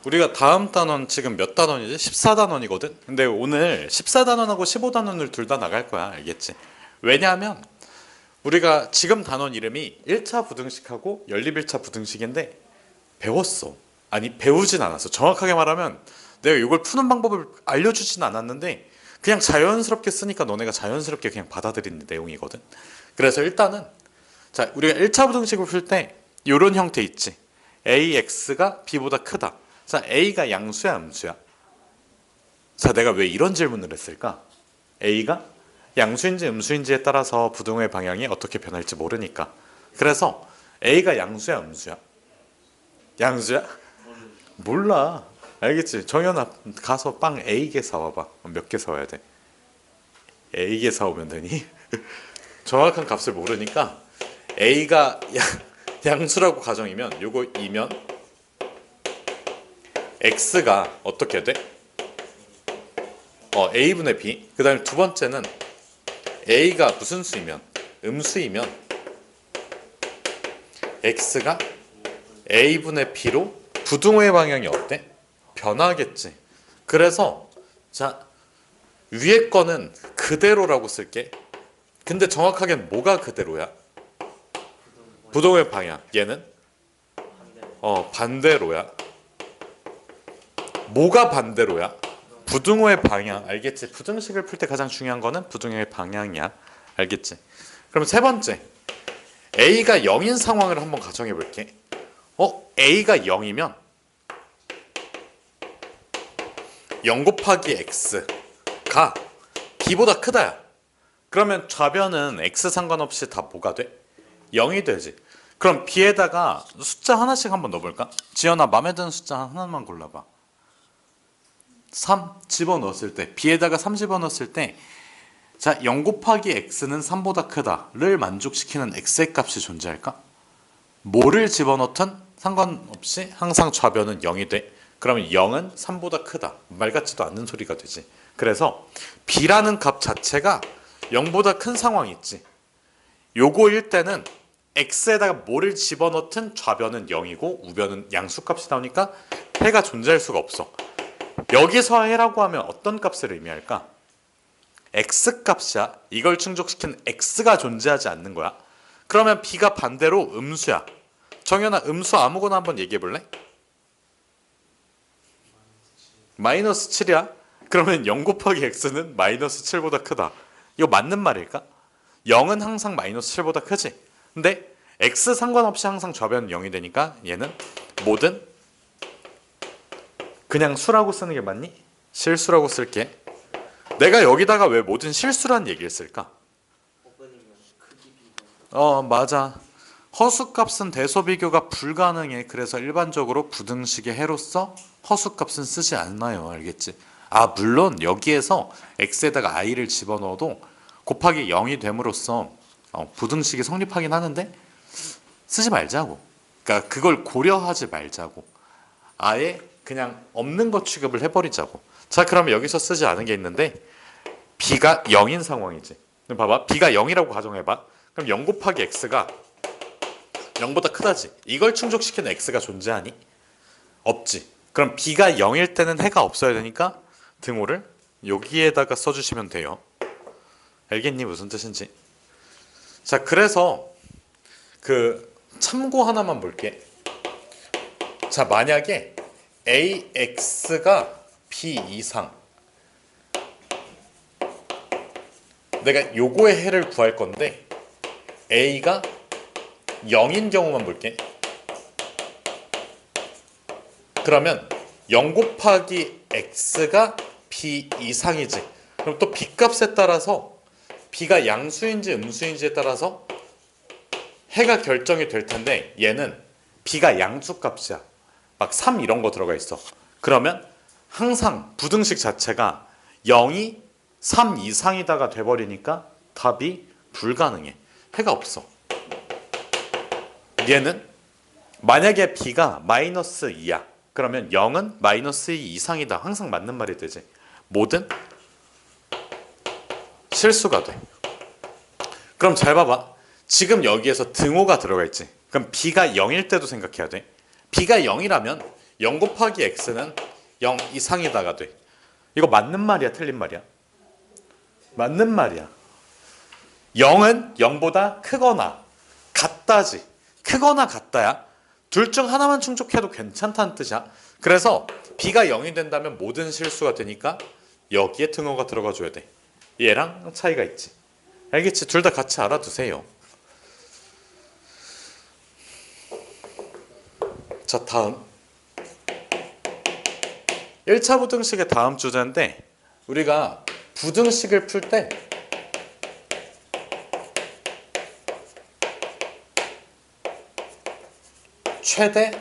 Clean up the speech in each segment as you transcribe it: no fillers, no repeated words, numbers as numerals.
우리가 다음 단원 지금 몇 단원이지? 14단원이거든? 근데 오늘 14단원하고 15단원을 둘 다 나갈 거야. 알겠지? 왜냐하면 우리가 지금 단원 이름이 1차 부등식하고 연립 1차 부등식인데 배웠어. 아니 배우진 않았어. 정확하게 말하면 내가 이걸 푸는 방법을 알려주진 않았는데 그냥 자연스럽게 쓰니까 너네가 자연스럽게 그냥 받아들이는 내용이거든. 그래서 일단은 자 우리가 1차 부등식을 풀 때 이런 형태 있지. AX가 B보다 크다. 자 A가 양수야 음수야? 자 내가 왜 이런 질문을 했을까? A가 양수인지 음수인지에 따라서 부등호의 방향이 어떻게 변할지 모르니까. 그래서 A가 양수야 음수야? 양수야? 몰라. 알겠지? 정연아 가서 빵 A개 사와봐. 몇 개 사와야 돼? A개 사오면 되니? 정확한 값을 모르니까 A가 양수라고 가정이면 요거 2면 X가 어떻게 돼? A분의 B. 그 다음에 두 번째는 A가 무슨 수이면? 음수이면 X가 A분의 B로 부등호의 방향이 어때? 변하겠지. 그래서 자 위에 거는 그대로라고 쓸게. 근데 정확하게는 뭐가 그대로야? 부등호의 방향. 얘는? 반대로야. 뭐가 반대로야? 부등호의 방향. 알겠지? 부등식을 풀 때 가장 중요한 거는 부등호의 방향이야. 알겠지? 그럼 세 번째. A가 0인 상황을 한번 가정해 볼게. A가 0이면 0 곱하기 X가 B보다 크다야. 그러면 좌변은 X 상관없이 다 뭐가 돼? 0이 되지. 그럼 B에다가 숫자 하나씩 한번 넣어볼까? 지연아 맘에 드는 숫자 하나만 골라봐. 3 집어넣었을 때 B에다가 3 집어넣었을 때 자, 0 곱하기 X는 3보다 크다를 만족시키는 X의 값이 존재할까? 뭐를 집어넣든 상관없이 항상 좌변은 0이 돼. 그러면 0은 3보다 크다. 말 같지도 않는 소리가 되지. 그래서 B라는 값 자체가 0보다 큰 상황이 있지. 요거일 때는 X에다가 뭐를 집어넣든 좌변은 0이고 우변은 양수값이 나오니까 해가 존재할 수가 없어. 여기서 해라고 하면 어떤 값을 의미할까? X값이야. 이걸 충족시키는 X가 존재하지 않는 거야. 그러면 B가 반대로 음수야. 정연아 음수 아무거나 한번 얘기해 볼래? 마이너스 7이야? 그러면 0 곱하기 X는 마이너스 7보다 크다. 이거 맞는 말일까? 0은 항상 마이너스 7보다 크지. 근데 X 상관없이 항상 좌변은 0이 되니까 얘는 뭐든 그냥 수라고 쓰는 게 맞니? 실수라고 쓸게. 내가 여기다가 왜 모든 실수란 얘기를 쓸까? 맞아. 허수값은 대소비교가 불가능해. 그래서 일반적으로 부등식의 해로서 허수값은 쓰지 않나요. 알겠지? 물론 여기에서 x에다가 i를 집어넣어도 곱하기 0이 됨으로써 부등식이 성립하긴 하는데 쓰지 말자고. 그러니까 그걸 고려하지 말자고. 아예 그냥 없는 것 취급을 해버리자고. 자, 그럼 여기서 쓰지 않은 게 있는데 b가 0인 상황이지. 그럼 봐봐. b가 0이라고 가정해봐. 그럼 0 곱하기 x가 0보다 크다지. 이걸 충족시키는 x가 존재하니? 없지. 그럼 b가 0일 때는 해가 없어야 되니까 등호를 여기에다가 써주시면 돼요. 알겠니? 무슨 뜻인지. 자, 그래서 그 참고 하나만 볼게. 자, 만약에 AX가 B 이상 내가 요거의 해를 구할 건데 A가 0인 경우만 볼게. 그러면 0 곱하기 X가 B 이상이지. 그럼 또 B 값에 따라서 B가 양수인지 음수인지에 따라서 해가 결정이 될 텐데 얘는 B가 양수 값이야. 막 3 이런 거 들어가 있어. 그러면 항상 부등식 자체가 0이 3 이상이다가 돼버리니까 답이 불가능해. 해가 없어. 얘는 만약에 B가 마이너스 2야. 그러면 0은 마이너스 2 이상이다. 항상 맞는 말이 되지. 뭐든 실수가 돼. 그럼 잘 봐봐. 지금 여기에서 등호가 들어가 있지. 그럼 B가 0일 때도 생각해야 돼. B가 0이라면 0 곱하기 x는 0 이상이다가 돼. 이거 맞는 말이야, 틀린 말이야? 맞는 말이야. 0은 0보다 크거나 같다지. 크거나 같다야. 둘 중 하나만 충족해도 괜찮다는 뜻이야. 그래서 b가 0이 된다면 모든 실수가 되니까 여기에 등호가 들어가 줘야 돼. 얘랑 차이가 있지. 알겠지? 둘 다 같이 알아두세요. 자, 다음 1차 부등식의 다음 주제인데, 우리가 부등식을 풀 때 최대,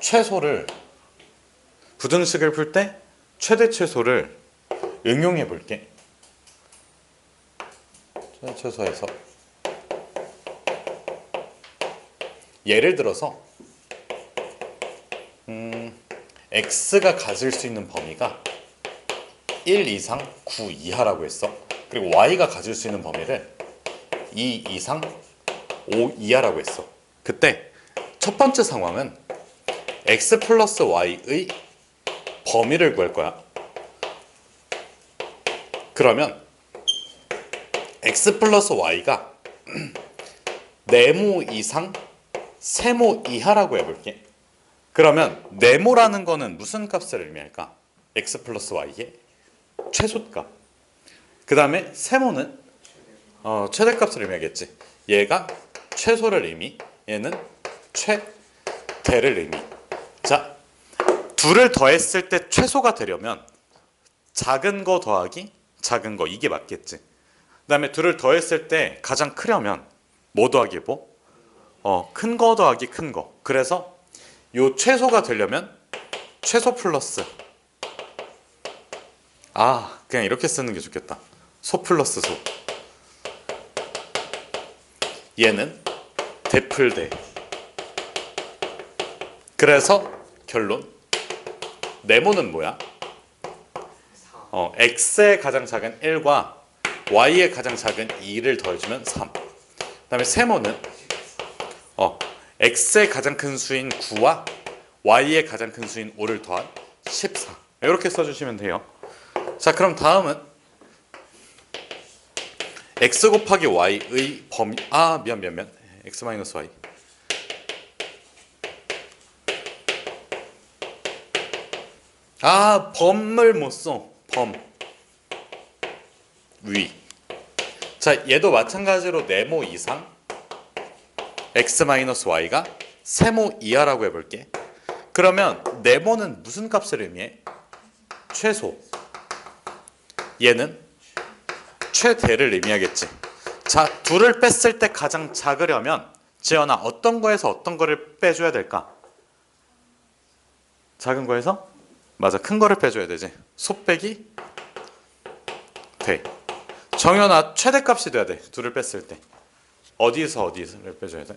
최소를, 부등식을 풀 때 최대, 최소를 응용해 볼게. 최대, 최소에서 예를 들어서 x가 가질 수 있는 범위가 1 이상 9 이하라고 했어. 그리고 y가 가질 수 있는 범위를 2 이상 5 이하라고 했어. 그때 첫 번째 상황은 x 플러스 y의 범위를 구할 거야. 그러면 x 플러스 y가 네모 이상 세모 이하라고 해볼게. 그러면 네모라는 거는 무슨 값을 의미할까? x 플러스 y의 최소값. 그 다음에 세모는 최대값을 의미하겠지. 얘가 최소를 의미, 얘는 최대를 의미. 자, 둘을 더했을 때 최소가 되려면 작은 거 더하기 작은 거, 이게 맞겠지. 그 다음에 둘을 더했을 때 가장 크려면 뭐 더하기 뭐? 큰 거 더하기 큰 거. 그래서 요 최소가 되려면 최소 플러스, 그냥 이렇게 쓰는 게 좋겠다. 소 플러스 소. 얘는 대풀대. 그래서 결론, 네모는 뭐야? x의 가장 작은 1과 y의 가장 작은 2를 더해주면 3. 그 다음에 세모는 x의 가장 큰 수인 9와 y의 가장 큰 수인 5를 더한 14. 이렇게 써주시면 돼요. 자, 그럼 다음은 x 곱하기 y의 범위, 미안 x 마이너스 y. 범을 못 써. 범 위. 자, 얘도 마찬가지로 네모 이상 x 마이너스 y가 세모 이하라고 해볼게. 그러면 네모는 무슨 값을 의미해? 최소. 얘는 최대를 의미하겠지. 자, 둘을 뺐을 때 가장 작으려면 지연아, 어떤 거에서 어떤 거를 빼줘야 될까? 작은 거에서? 맞아, 큰 거를 빼줘야 되지. 소 빼기 대. 정연아, 최대값이 돼야 돼. 둘을 뺐을 때 어디를 빼줘야 돼?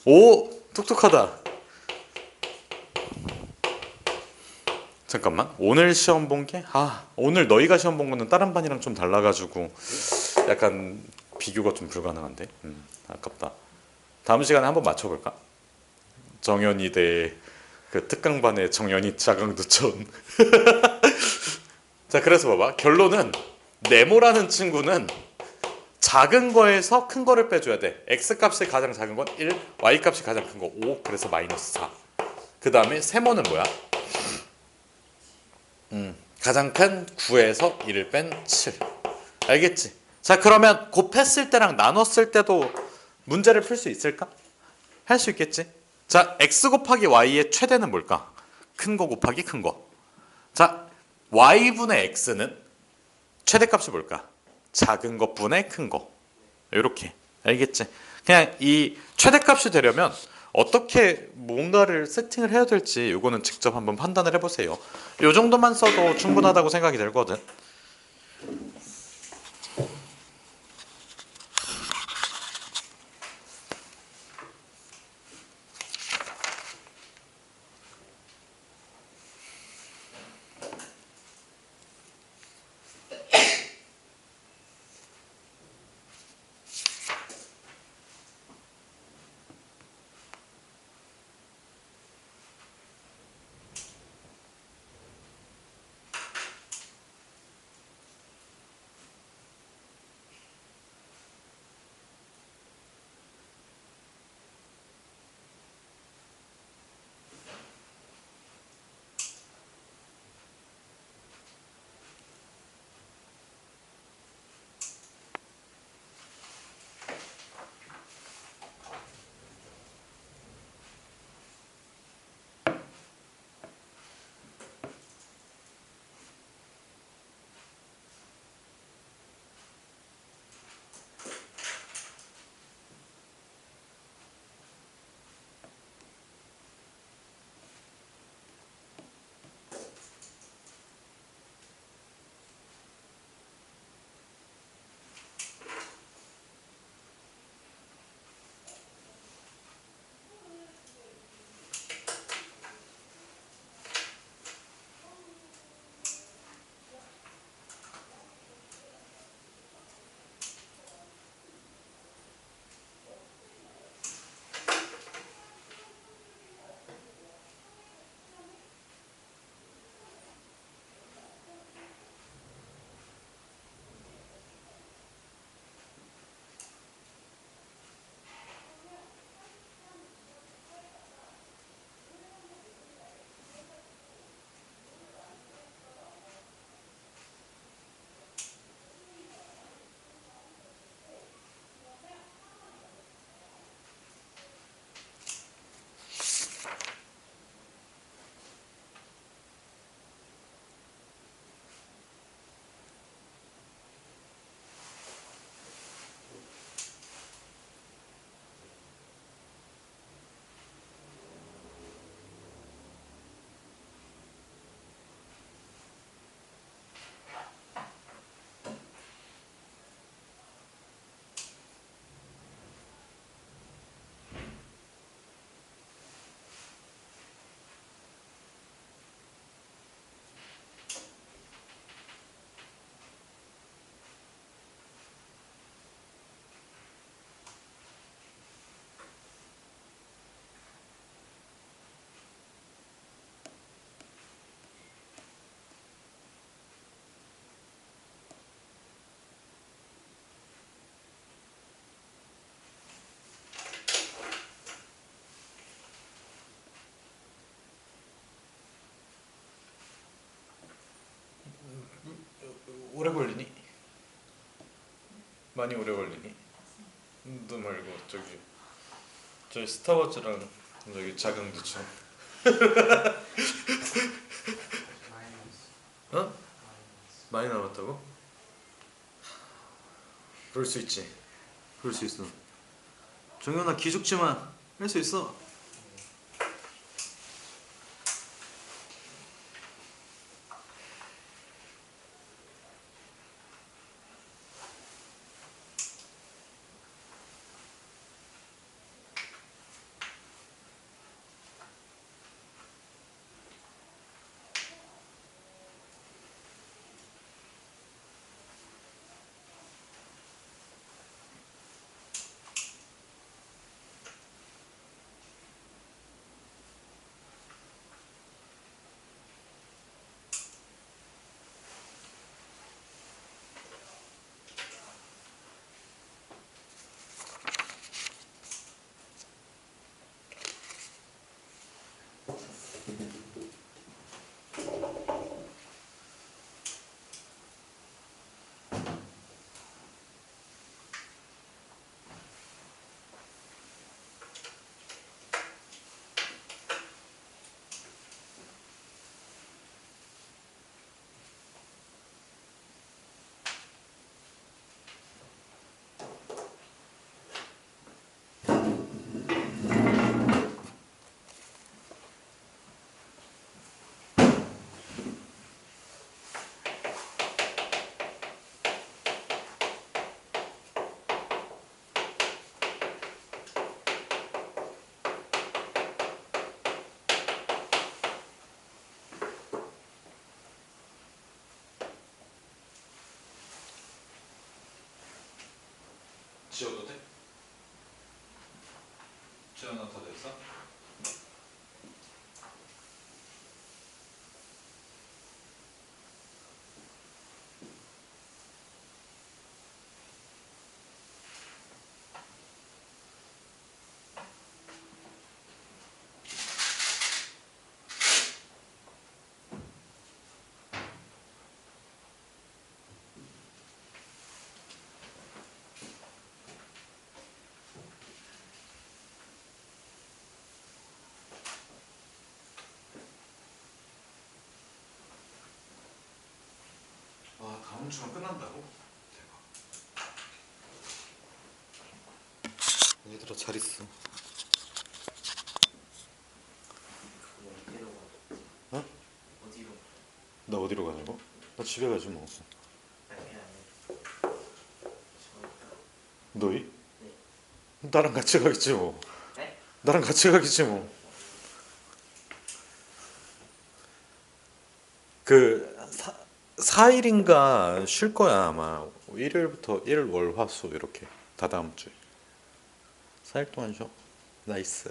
오, 똑똑하다. 잠깐만, 오늘 시험 본 게 오늘 너희가 시험 본 거는 다른 반이랑 좀 달라가지고 약간 비교가 좀 불가능한데. 아깝다. 다음 시간에 한번 맞춰볼까? 정연이 대 그 특강반의 정연이 자강두천. 자, 그래서 봐봐, 결론은 네모라는 친구는 작은 거에서 큰 거를 빼줘야 돼. x 값이 가장 작은 건 1, y 값이 가장 큰 거 5, 그래서 마이너스 4. 그 다음에 세모는 뭐야? 가장 큰 9에서 1을 뺀 7. 알겠지? 자, 그러면 곱했을 때랑 나눴을 때도 문제를 풀 수 있을까? 할 수 있겠지? 자, x 곱하기 y의 최대는 뭘까? 큰 거 곱하기 큰 거. 자, y분의 x는 최대값이 뭘까? 작은 것분의 큰 거. 이렇게. 알겠지? 그냥 이 최대값이 되려면 어떻게 뭔가를 세팅을 해야 될지 이거는 직접 한번 판단을 해보세요. 이 정도만 써도 충분하다고 생각이 들거든. 오래 걸리니? 많이 오래 걸리니? 너 말고 저기 스타워즈랑 저기 자강두천. 어? 많이 남았다고? 그럴 수 있지. 그럴 수 있어. 정연아 기죽지만 할 수 있어. 지워도 돼? 지워놔 다 됐어? 와, 다음 주면 끝난다고? 대박. 얘들아 잘 있어. 어? 어디로? 나 어디로 가냐고? 나 집에 가지 뭐. 너희? 네. 나랑 같이 가겠지 뭐. 네? 나랑 같이 가겠지 뭐. 그 4일인가 쉴 거야 아마. 일요일부터 일, 월, 화, 수 이렇게 다 다음 주에 4일 동안 쉬어. 나이스.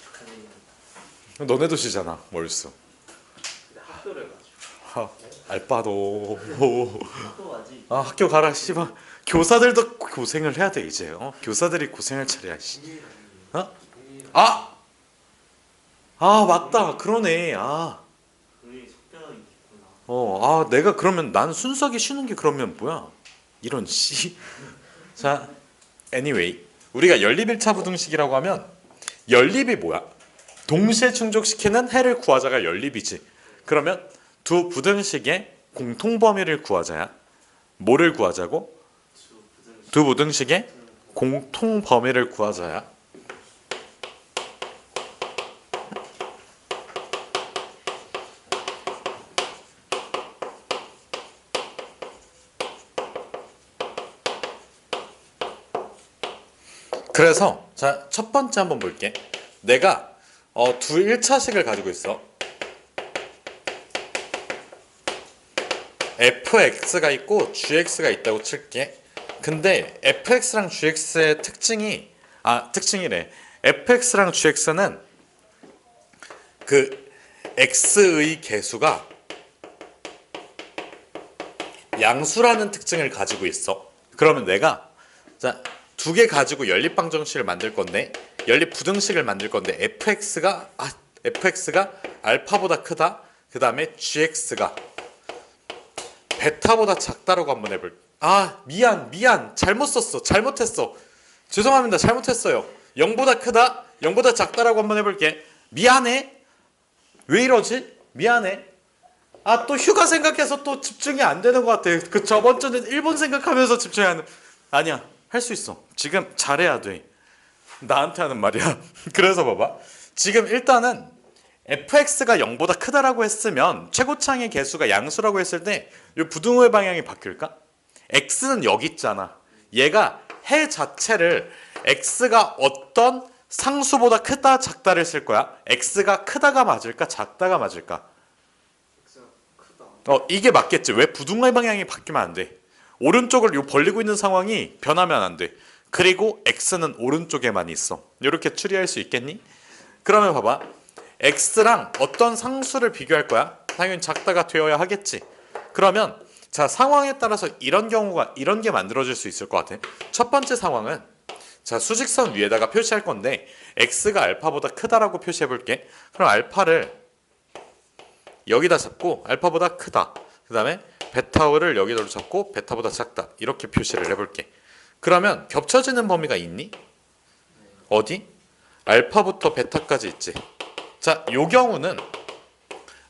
축하드립니다. 너네도 쉬잖아 월수. 근데 학교를 가죠. 하, 알바도. 학교 가지. 아 학교 가라 씨발. 교사들도 고생을 해야 돼 이제. 교사들이 고생할 차례야 씨. 어? 아! 아 맞다 그러네. 우리 속편이 있구나. 내가 그러면 난 순수하게 쉬는 게 그러면 뭐야? 이런 씨. 자, anyway, 우리가 연립 1차 부등식이라고 하면 연립이 뭐야? 동시에 충족시키는 해를 구하자가 연립이지. 그러면 두 부등식의 공통 범위를 구하자야. 뭐를 구하자고? 두 부등식의 공통 범위를 구하자야. 그래서 자, 첫 번째 한번 볼게. 내가 두 1차식을 가지고 있어. fx가 있고 gx가 있다고 칠게. 근데 fx랑 gx의 특징이래. fx랑 gx는 그 x의 개수가 양수라는 특징을 가지고 있어. 그러면 내가 자, 두 개 가지고 연립방정식을 만들 건데 연립부등식을 만들 건데 fx가 알파보다 크다. 그 다음에 gx가 베타보다 작다라고 한번 해볼. 아 미안 잘못 썼어. 잘못했어. 죄송합니다. 잘못했어요. 0보다 크다 0보다 작다라고 한번 해볼게. 미안해. 왜 이러지? 미안해. 아 또 휴가 생각해서 또 집중이 안 되는 것 같아. 그 저번 주는 일본 생각하면서 집중이 안 돼. 아니야 할 수 있어. 지금 잘해야 돼. 나한테 하는 말이야. 그래서 봐봐. 지금 일단은 fx가 0보다 크다라고 했으면 최고창의 개수가 양수라고 했을 때 이 부등호의 방향이 바뀔까? x는 여기 있잖아. 얘가 해 자체를 x가 어떤 상수보다 크다 작다를 쓸 거야. x가 크다가 맞을까 작다가 맞을까? X가 크다. 이게 맞겠지. 왜 부등호의 방향이 바뀌면 안 돼? 오른쪽을 요 벌리고 있는 상황이 변하면 안 돼. 그리고 x는 오른쪽에만 있어. 이렇게 추리할 수 있겠니? 그러면 봐봐. x랑 어떤 상수를 비교할 거야? 당연히 작다가 되어야 하겠지. 그러면 자 상황에 따라서 이런 게 만들어질 수 있을 것 같아. 첫 번째 상황은 자 수직선 위에다가 표시할 건데 x가 알파보다 크다라고 표시해 볼게. 그럼 알파를 여기다 잡고 알파보다 크다. 그 다음에 베타를 여기다 잡고 베타보다 작다. 이렇게 표시를 해볼게. 그러면 겹쳐지는 범위가 있니? 어디? 알파부터 베타까지 있지. 자, 요 경우는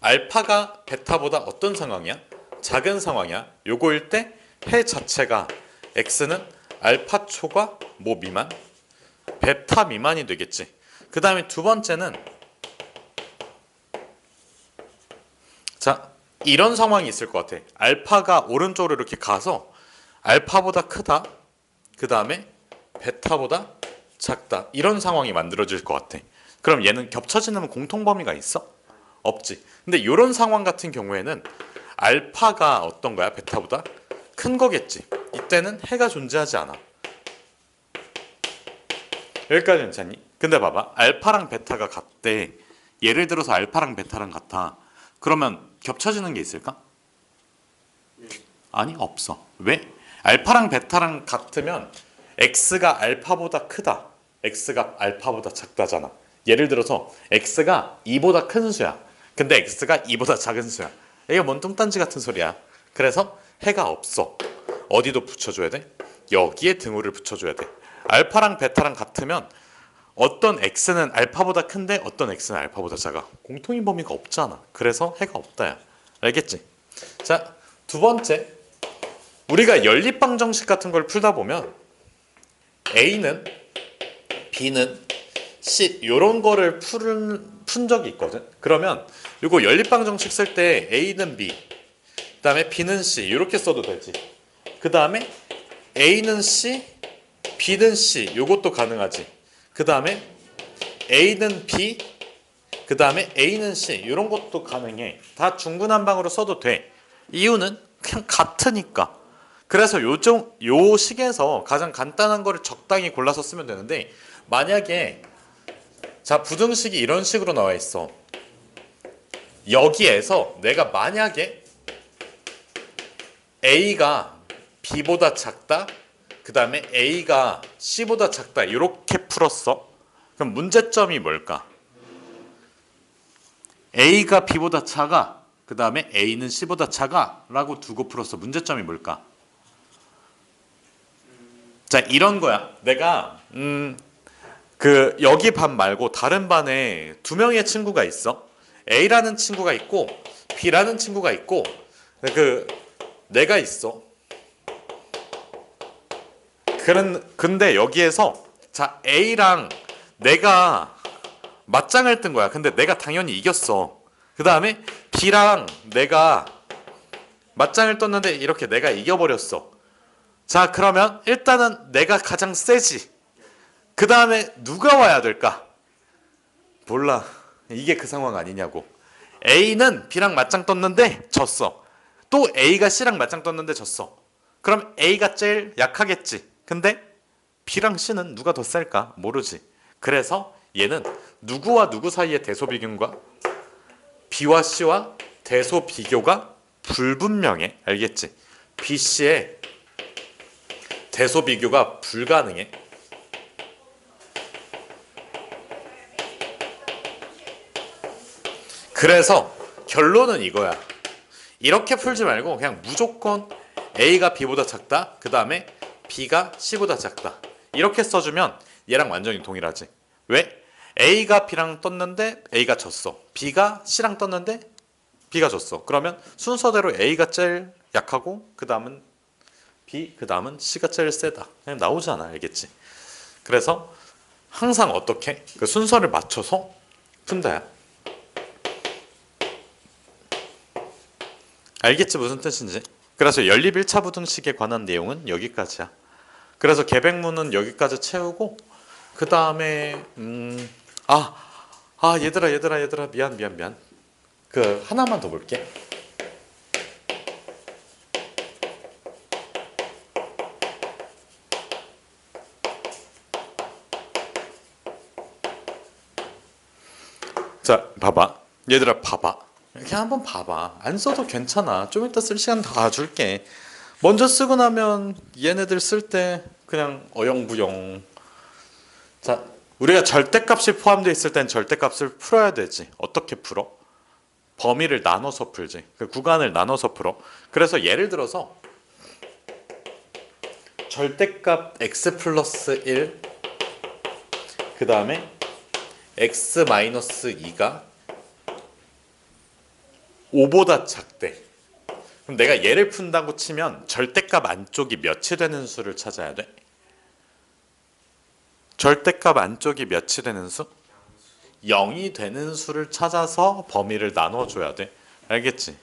알파가 베타보다 어떤 상황이야? 작은 상황이야. 요거일 때 해 자체가 x는 알파 초과 뭐 미만? 베타 미만이 되겠지. 그 다음에 두 번째는 자 이런 상황이 있을 것 같아. 알파가 오른쪽으로 이렇게 가서 알파보다 크다. 그 다음에 베타보다 작다. 이런 상황이 만들어질 것 같아. 그럼 얘는 겹쳐지는 공통 범위가 있어? 없지. 근데 이런 상황 같은 경우에는 알파가 어떤 거야? 베타보다 큰 거겠지. 이때는 해가 존재하지 않아. 여기까지 괜찮니? 근데 봐봐. 알파랑 베타가 같대. 예를 들어서 알파랑 베타랑 같아. 그러면 겹쳐지는 게 있을까? 아니 없어. 왜? 알파랑 베타랑 같으면 x가 알파보다 크다. x가 알파보다 작다잖아. 예를 들어서 x가 2보다 큰 수야. 근데 x가 2보다 작은 수야. 이게 뭔 뚱딴지 같은 소리야. 그래서 해가 없어. 어디도 붙여줘야 돼? 여기에 등호를 붙여줘야 돼. 알파랑 베타랑 같으면 어떤 x는 알파보다 큰데 어떤 x는 알파보다 작아. 공통인 범위가 없잖아. 그래서 해가 없다야. 알겠지? 자, 두 번째. 우리가 연립방정식 같은 걸 풀다 보면 A는 B는 C 이런 거를 푼 적이 있거든. 그러면 이거 연립방정식 쓸 때 A는 B, 그 다음에 B는 C 이렇게 써도 되지. 그 다음에 A는 C, B는 C 이것도 가능하지. 그 다음에 A는 B, 그 다음에 A는 C 이런 것도 가능해. 다 중구난방으로 써도 돼. 이유는 그냥 같으니까. 그래서 요 식에서 가장 간단한 거를 적당히 골라서 쓰면 되는데 만약에 자 부등식이 이런 식으로 나와 있어. 여기에서 내가 만약에 A가 B보다 작다, 그 다음에 A가 C보다 작다 이렇게 풀었어. 그럼 문제점이 뭘까? A가 B보다 작아, 그 다음에 A는 C보다 작아 라고 두고 풀었어. 문제점이 뭘까? 자 이런 거야. 내가 그 여기 반 말고 다른 반에 두 명의 친구가 있어. A라는 친구가 있고 B라는 친구가 있고 그 내가 있어. 근데 여기에서 자 A랑 내가 맞짱을 뜬 거야. 근데 내가 당연히 이겼어. 그 다음에 B랑 내가 맞짱을 떴는데 이렇게 내가 이겨버렸어. 자 그러면 일단은 내가 가장 세지. 그 다음에 누가 와야 될까? 몰라. 이게 그 상황 아니냐고. A는 B랑 맞짱 떴는데 졌어. 또 A가 C랑 맞짱 떴는데 졌어. 그럼 A가 제일 약하겠지. 근데 B랑 C는 누가 더 셀까? 모르지. 그래서 얘는 누구와 누구 사이의 대소 비교인가? B와 C와 대소 비교가 불분명해. 알겠지? B, C의 대소 비교가 불가능해. 그래서 결론은 이거야. 이렇게 풀지 말고 그냥 무조건 A가 B보다 작다. 그 다음에 B가 C보다 작다. 이렇게 써주면 얘랑 완전히 동일하지. 왜? A가 B랑 떴는데 A가 졌어. B가 C랑 떴는데 B가 졌어. 그러면 순서대로 A가 제일 약하고 그 다음은 B, 그 다음은 C가 제일 세다. 그냥 나오잖아. 알겠지? 그래서 항상 어떻게? 그 순서를 맞춰서 푼다야. 알겠지? 무슨 뜻인지? 그래서 연립 1차 부등식에 관한 내용은 여기까지야. 그래서 계백문은 여기까지 채우고 그 다음에 얘들아 미안. 그 하나만 더 볼게. 자, 봐봐. 얘들아 봐봐. 이렇게 한번 봐봐. 안 써도 괜찮아. 좀 이따 쓸 시간 다 줄게. 먼저 쓰고 나면 얘네들 쓸 때 그냥 어영부영. 자, 우리가 절대값이 포함되어 있을 땐 절대값을 풀어야 되지. 어떻게 풀어? 범위를 나눠서 풀지. 그 구간을 나눠서 풀어. 그래서 예를 들어서 절대값 x 플러스 1, 그 다음에 x 마이너스 2가 5보다 작대. 그럼 내가 얘를 푼다고 치면 절대값 안쪽이 몇이 되는 수를 찾아야 돼? 절대값 안쪽이 몇이 되는 수? 0이 되는 수를 찾아서 범위를 나눠줘야 돼. 알겠지?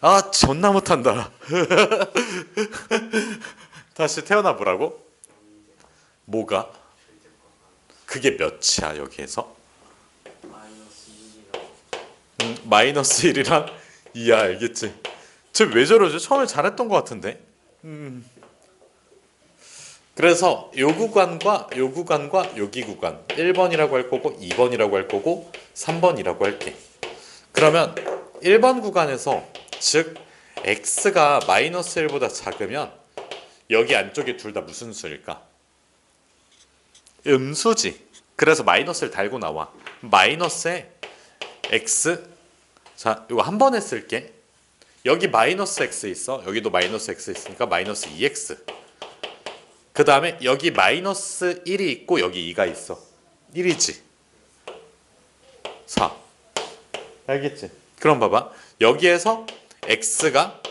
아, 존나 못한다. 다시 태어나 보라고? 뭐가? 그게 몇이야 여기에서? 마이너스 1이랑 2야. 알겠지? 쟤 왜 저러지? 처음에 잘했던 것 같은데. 그래서 요 구간과 여기 구간 1번이라고 할 거고 2번이라고 할 거고 3번이라고 할게. 그러면 1번 구간에서 즉 x가 마이너스 1보다 작으면 여기 안쪽에 둘 다 무슨 수일까? 음수지. 그래서 마이너스를 달고 나와. 마이너스에 x, 자 이거 한 번에 쓸게. 여기 마이너스 x 있어. 여기도 마이너스 x 있으니까 마이너스 2x. 그 다음에 여기 마이너스 1이 있고 여기 2가 있어. 1이지. 4. 알겠지? 그럼 봐봐. 여기에서 x가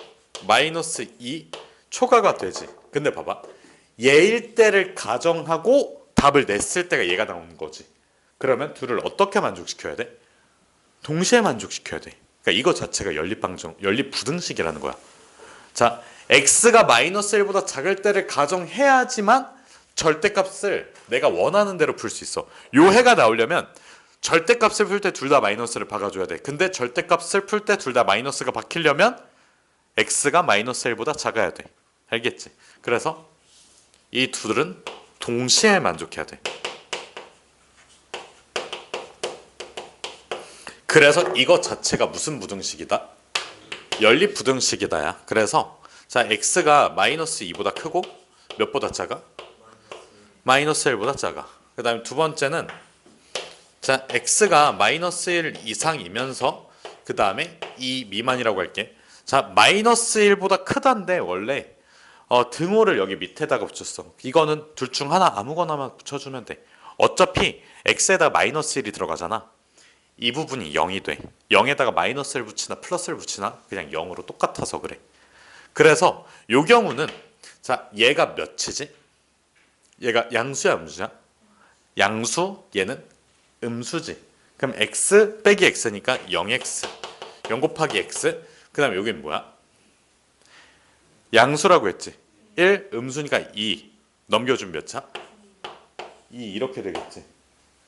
마이너스 2 초과가 되지. 근데 봐봐. 얘일 때를 가정하고 답을 냈을 때가 얘가 나오는 거지. 그러면 둘을 어떻게 만족시켜야 돼? 동시에 만족시켜야 돼. 그러니까 이거 자체가 연립부등식이라는 거야. 자, x가 마이너스 1보다 작을 때를 가정해야지만 절대값을 내가 원하는 대로 풀 수 있어. 요 해가 나오려면 절대값을 풀 때 둘 다 마이너스를 박아줘야 돼. 근데 절대값을 풀 때 둘 다 마이너스가 박히려면 x가 마이너스 1보다 작아야 돼. 알겠지? 그래서 이 둘은 동시에 만족해야 돼. 그래서 이거 자체가 무슨 부등식이다? 연립부등식이다야. 그래서 자, x가 마이너스 2보다 크고 몇보다 작아? 마이너스 1보다 작아. 그 다음에 두 번째는 자, x가 마이너스 1 이상이면서 그 다음에 2 미만이라고 할게. 자, 마이너스 1보다 크단데 원래 등호를 여기 밑에다가 붙였어. 이거는 둘 중 하나 아무거나만 붙여주면 돼. 어차피 x에다 마이너스 1이 들어가잖아. 이 부분이 0이 돼. 0에다가 마이너스를 붙이나 플러스를 붙이나 그냥 0으로 똑같아서 그래. 그래서 요 경우는 자, 얘가 몇이지? 얘가 양수야 음수야? 양수, 얘는 음수지. 그럼 x 빼기 x니까 0x. 0 곱하기 x. 그 다음에 여기는 뭐야? 양수라고 했지. 1, 음수니까 2. 넘겨주면 몇 차? 2 이렇게 되겠지.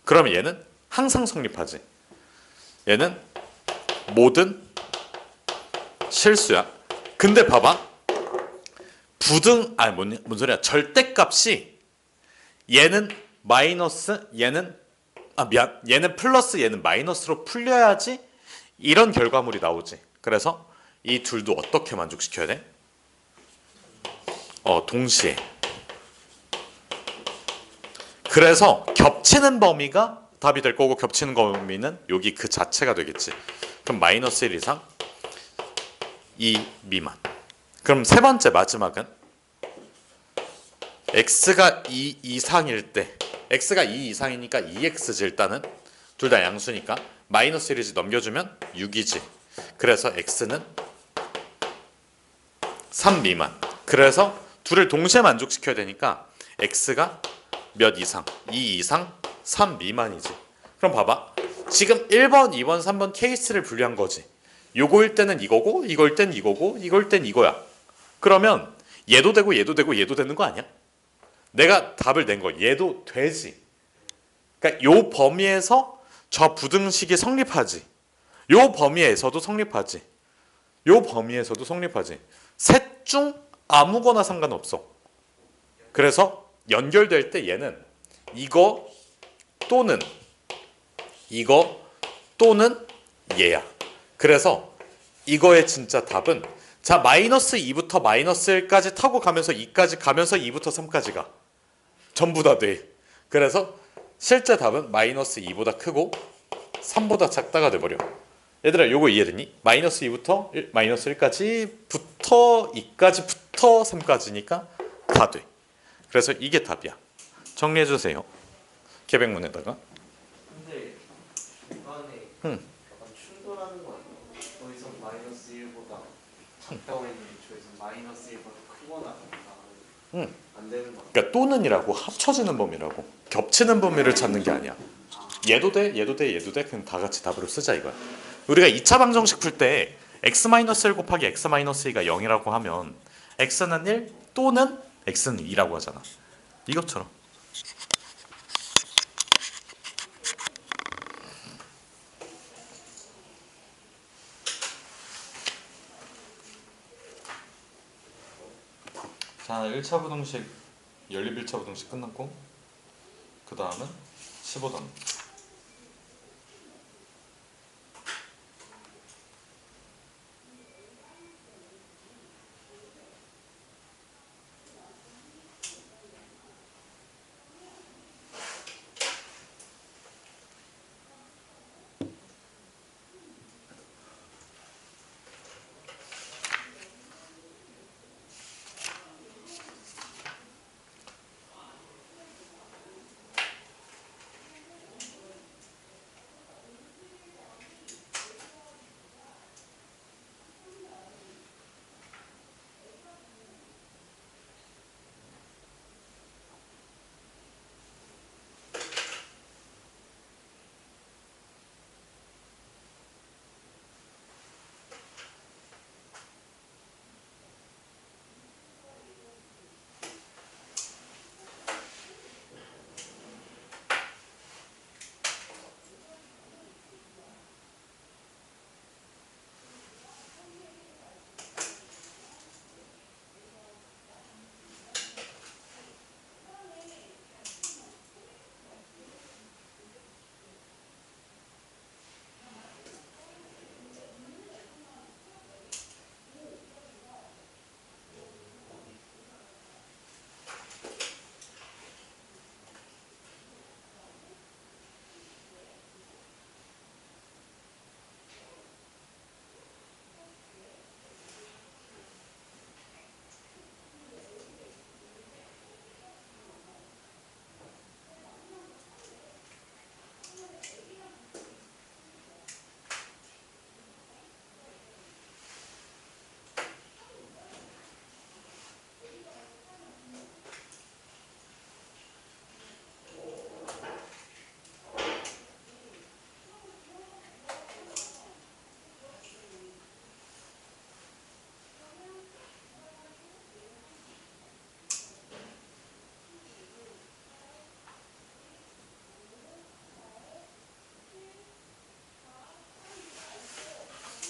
그러면 얘는 항상 성립하지. 얘는 모든 실수야. 근데 봐봐. 뭔 소리야. 절대값이 얘는 마이너스, 얘는 얘는 플러스, 얘는 마이너스로 풀려야지 이런 결과물이 나오지. 그래서 이 둘도 어떻게 만족시켜야 돼? 동시에. 그래서 겹치는 범위가 답이 될 거고 겹치는 범위는 여기 그 자체가 되겠지. 그럼 마이너스 1 이상 2 미만. 그럼 세 번째 마지막은 x가 2 이상일 때, x가 2 이상이니까 2x지 일단은 둘 다 양수니까 마이너스 1이지 넘겨주면 6이지. 그래서 x는 3 미만. 그래서 둘을 동시에 만족시켜야 되니까 x가 몇 이상? 2 이상, 3 미만이지. 그럼 봐봐. 지금 1번, 2번, 3번 케이스를 분류한 거지. 요거일 때는 이거고, 이거일 땐 이거고, 이거일 땐 이거야. 그러면 얘도 되고 얘도 되고 얘도 되는 거 아니야? 내가 답을 낸 거. 얘도 되지. 그러니까 요 범위에서 저 부등식이 성립하지. 요 범위에서도 성립하지. 요 범위에서도 성립하지. 셋 중 아무거나 상관없어. 그래서 연결될 때 얘는 이거 또는 이거 또는 얘야. 그래서 이거의 진짜 답은 자 마이너스 2부터 마이너스 1까지 타고 가면서 2까지 가면서 2부터 3까지 가. 전부 다 돼. 그래서 실제 답은 마이너스 2보다 크고 3보다 작다가 돼버려. 얘들아 요거 이해되니? 마이너스 2부터 마이너스 1까지부터 2까지부터 3까지니까 다 돼. 그래서 이게 답이야. 정리해주세요. 계백문에다가. 근데 중간에 응. 약간 충돌하는 거 아니야? 저기서 마이너스 1보다 작다고 했는데 저기서 마이너스 1보다 크거나 같다. 응. 안 되는 거 아니야? 그러니까 또는이라고 합쳐지는 범위라고. 겹치는 범위를 찾는 게 아니야. 얘도 돼, 얘도 돼, 얘도 돼. 그냥 다 같이 답으로 쓰자 이거야. 우리가 2차 방정식 풀 때 x-1 곱하기 x-2가 0이라고 하면 x는 1 또는 x는 2라고 하잖아. 이것처럼. 자, 1차 부등식 연립 1차 부등식 끝났고 그 다음은 15단.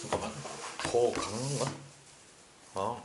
잠깐만. 더 강한가? 아.